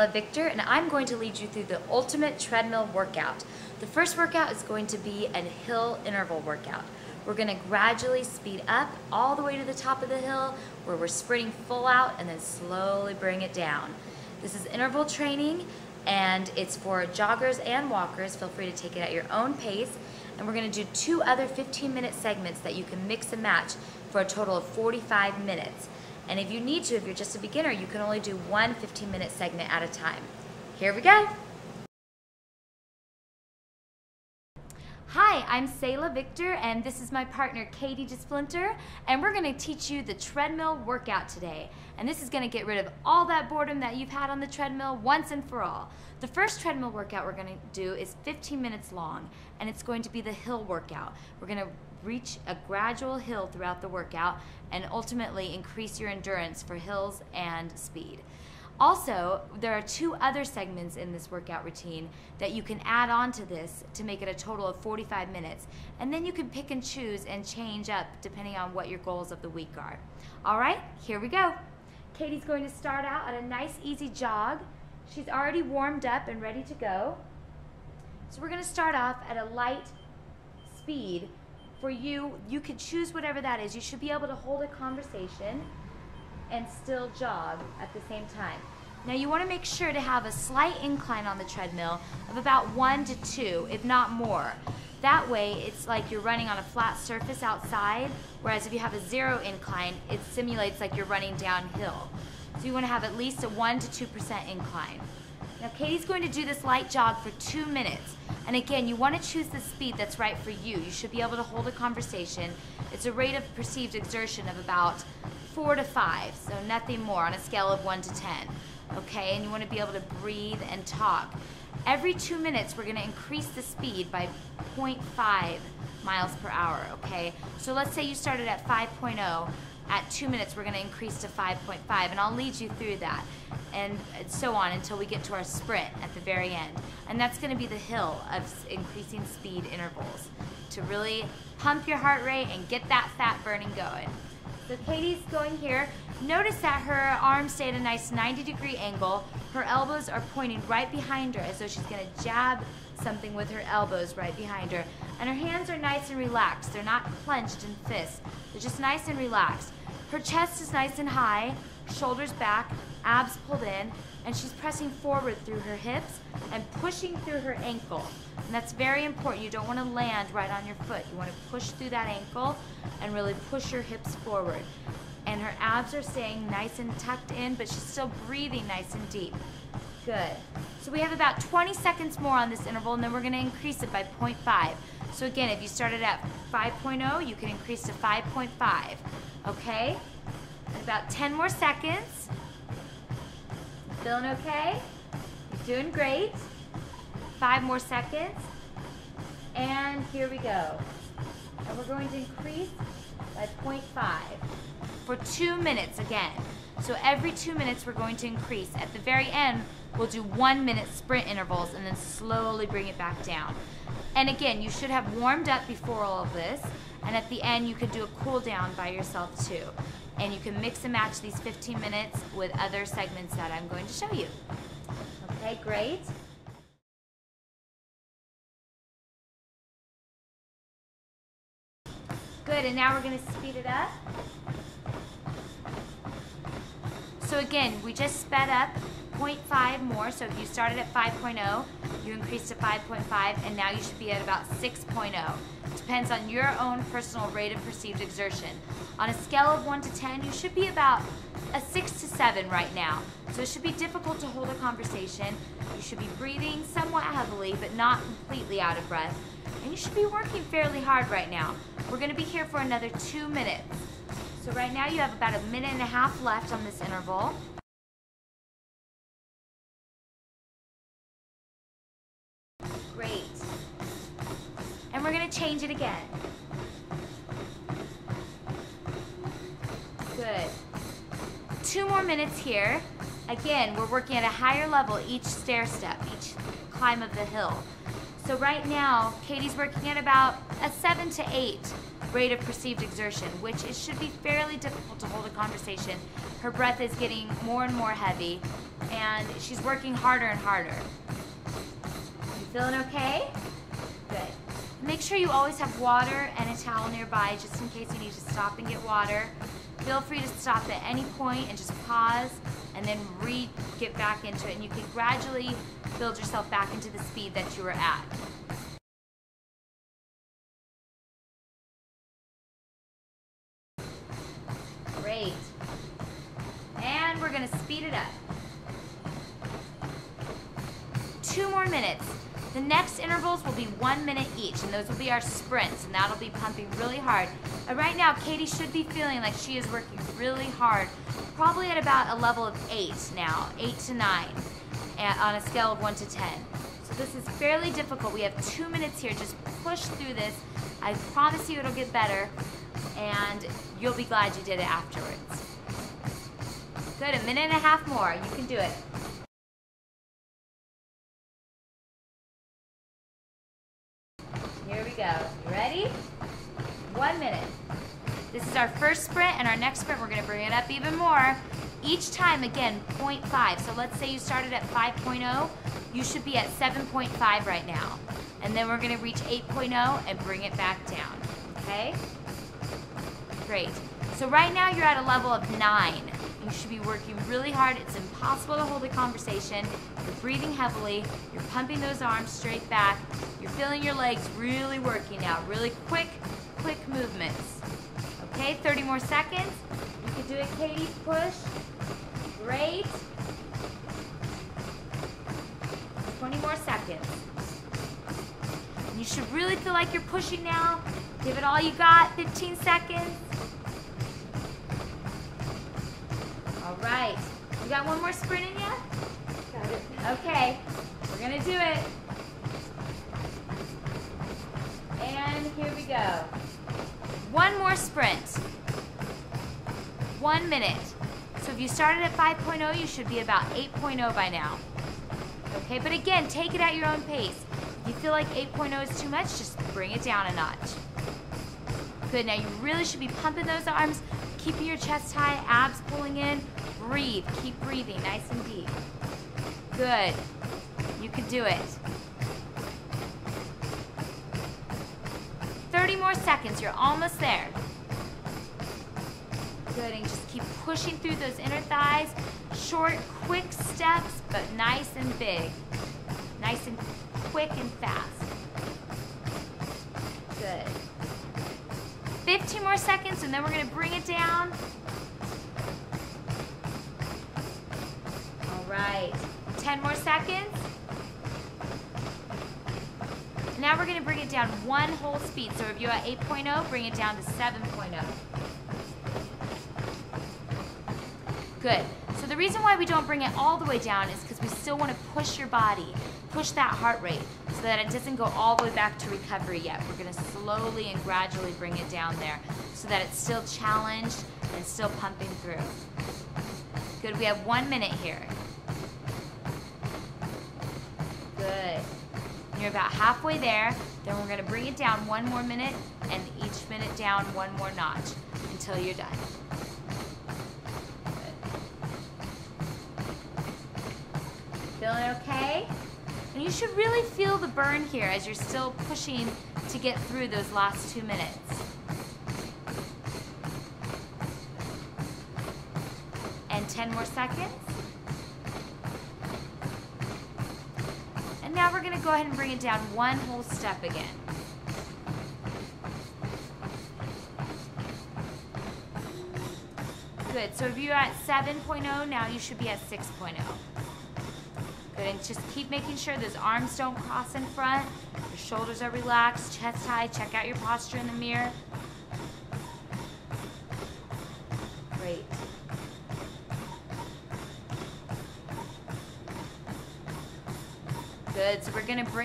Selah Victor, and I'm going to lead you through the ultimate treadmill workout. The first workout is going to be a hill interval workout. We're going to gradually speed up all the way to the top of the hill where we're sprinting full out and then slowly bring it down. This is interval training and it's for joggers and walkers. Feel free to take it at your own pace. And we're going to do 2 other 15-minute segments that you can mix and match for a total of 45 minutes. And if you need to, if you're just a beginner, you can only do 1 15-minute segment at a time. Here we go. Hi, I'm Selah Victor, and this is my partner Katie DeSplinter, and we're going to teach you the treadmill workout today. And this is going to get rid of all that boredom that you've had on the treadmill once and for all. The first treadmill workout we're going to do is 15 minutes long, and it's going to be the hill workout. We're going to reach a gradual hill throughout the workout and ultimately increase your endurance for hills and speed. Also, there are 2 other segments in this workout routine that you can add on to this to make it a total of 45 minutes. And then you can pick and choose and change up depending on what your goals of the week are. All right, here we go. Katie's going to start out at a nice easy jog. She's already warmed up and ready to go. So we're going to start off at a light speed. For you, you can choose whatever that is. You should be able to hold a conversation and still jog at the same time. Now you want to make sure to have a slight incline on the treadmill of about 1 to 2, if not more. That way it's like you're running on a flat surface outside, whereas if you have a 0 incline, it simulates like you're running downhill. So you want to have at least a 1 to 2% incline. Now Katie's going to do this light jog for 2 minutes. And again, you want to choose the speed that's right for you. You should be able to hold a conversation. It's a rate of perceived exertion of about 4 to 5, so nothing more on a scale of 1 to 10. Okay, and you want to be able to breathe and talk. Every 2 minutes, we're going to increase the speed by 0.5 miles per hour, okay? So let's say you started at 5.0. At 2 minutes, we're going to increase to 5.5, and I'll lead you through that, and so on until we get to our sprint at the very end. And that's going to be the hill of increasing speed intervals to really pump your heart rate and get that fat burning going. So Katie's going here. Notice that her arms stay at a nice 90-degree angle. Her elbows are pointing right behind her as though she's going to jab something with her elbows right behind her. And her hands are nice and relaxed. They're not clenched in fists. They're just nice and relaxed. Her chest is nice and high, shoulders back, abs pulled in, and she's pressing forward through her hips and pushing through her ankle. And that's very important. You don't want to land right on your foot. You want to push through that ankle and really push your hips forward. And her abs are staying nice and tucked in, but she's still breathing nice and deep. Good. So we have about 20 seconds more on this interval, and then we're going to increase it by 0.5. So again, if you started at 5.0, you can increase to 5.5. Okay? And about 10 more seconds. Feeling okay? You're doing great. 5 more seconds. And here we go. And we're going to increase by 0.5 for 2 minutes again. So every 2 minutes we're going to increase. At the very end, we'll do 1-minute sprint intervals and then slowly bring it back down. And again, you should have warmed up before all of this. And at the end, you can do a cool down by yourself too. And you can mix and match these 15 minutes with other segments that I'm going to show you. Okay, great. Good, and now we're going to speed it up. So again, we just sped up 0.5 more. So if you started at 5.0, you increased to 5.5, and now you should be at about 6.0. Depends on your own personal rate of perceived exertion. On a scale of 1 to 10, you should be about a 6 to 7 right now. So it should be difficult to hold a conversation. You should be breathing somewhat heavily, but not completely out of breath. And you should be working fairly hard right now. We're going to be here for another 2 minutes. So right now you have about 1.5 minutes left on this interval. Great. And we're going to change it again. Good. 2 more minutes here. Again, we're working at a higher level each stair step, each climb of the hill. So right now, Katie's working at about a 7 to 8 rate of perceived exertion, which it should be fairly difficult to hold a conversation. Her breath is getting more and more heavy, and she's working harder and harder. You feeling okay? Good. Make sure you always have water and a towel nearby just in case you need to stop and get water. Feel free to stop at any point and just pause and then get back into it, and you can gradually build yourself back into the speed that you were at. Great. And we're going to speed it up. 2 more minutes. The next intervals will be 1 minute each, and those will be our sprints, and that'll be pumping really hard. Right now, Katie should be feeling like she is working really hard, probably at about a level of 8 now, 8 to 9, on a scale of 1 to 10. So this is fairly difficult. We have 2 minutes here. Just push through this. I promise you it'll get better, and you'll be glad you did it afterwards. Good, 1.5 minutes more. You can do it. Here we go. You ready? 1 minute. This is our first sprint, and our next sprint, we're going to bring it up even more. Each time, again, 0.5. So let's say you started at 5.0. You should be at 7.5 right now. And then we're going to reach 8.0 and bring it back down. Okay? Great. So right now, you're at a level of 9. You should be working really hard. It's impossible to hold a conversation. You're breathing heavily. You're pumping those arms straight back. You're feeling your legs really working now. Really quick movements. Okay, 30 more seconds. You can do it, Katie. Push. Great. 20 more seconds. And you should really feel like you're pushing now. Give it all you got. 15 seconds. All right. You got one more sprint in you? Got it. Okay. We're going to do it. And here we go. One more sprint. 1 minute. So if you started at 5.0, you should be about 8.0 by now. Okay, but again, take it at your own pace. If you feel like 8.0 is too much, just bring it down a notch. Good, now you really should be pumping those arms, keeping your chest high, abs pulling in. Breathe, keep breathing, nice and deep. Good, you can do it. 30 more seconds, you're almost there. Good, and just keep pushing through those inner thighs. Short, quick steps, but nice and big. Nice and quick and fast. Good. 15 more seconds, and then we're going to bring it down. All right. 10 more seconds. Now we're going to bring it down one whole speed. So if you're at 8.0, bring it down to 7.0. Good. So the reason why we don't bring it all the way down is because we still want to push your body, push that heart rate so that it doesn't go all the way back to recovery yet. We're going to slowly and gradually bring it down there so that it's still challenged and still pumping through. Good. We have 1 minute here. Good. You're about halfway there. Then we're going to bring it down 1 more minute, and each minute down 1 more notch until you're done. Feeling okay? And you should really feel the burn here as you're still pushing to get through those last 2 minutes. And 10 more seconds. And now we're going to go ahead and bring it down one whole step again. Good. So if you're at 7.0, now you should be at 6.0. Good, and just keep making sure those arms don't cross in front, your shoulders are relaxed, chest high, check out your posture in the mirror. Great. Good, so we're going to bring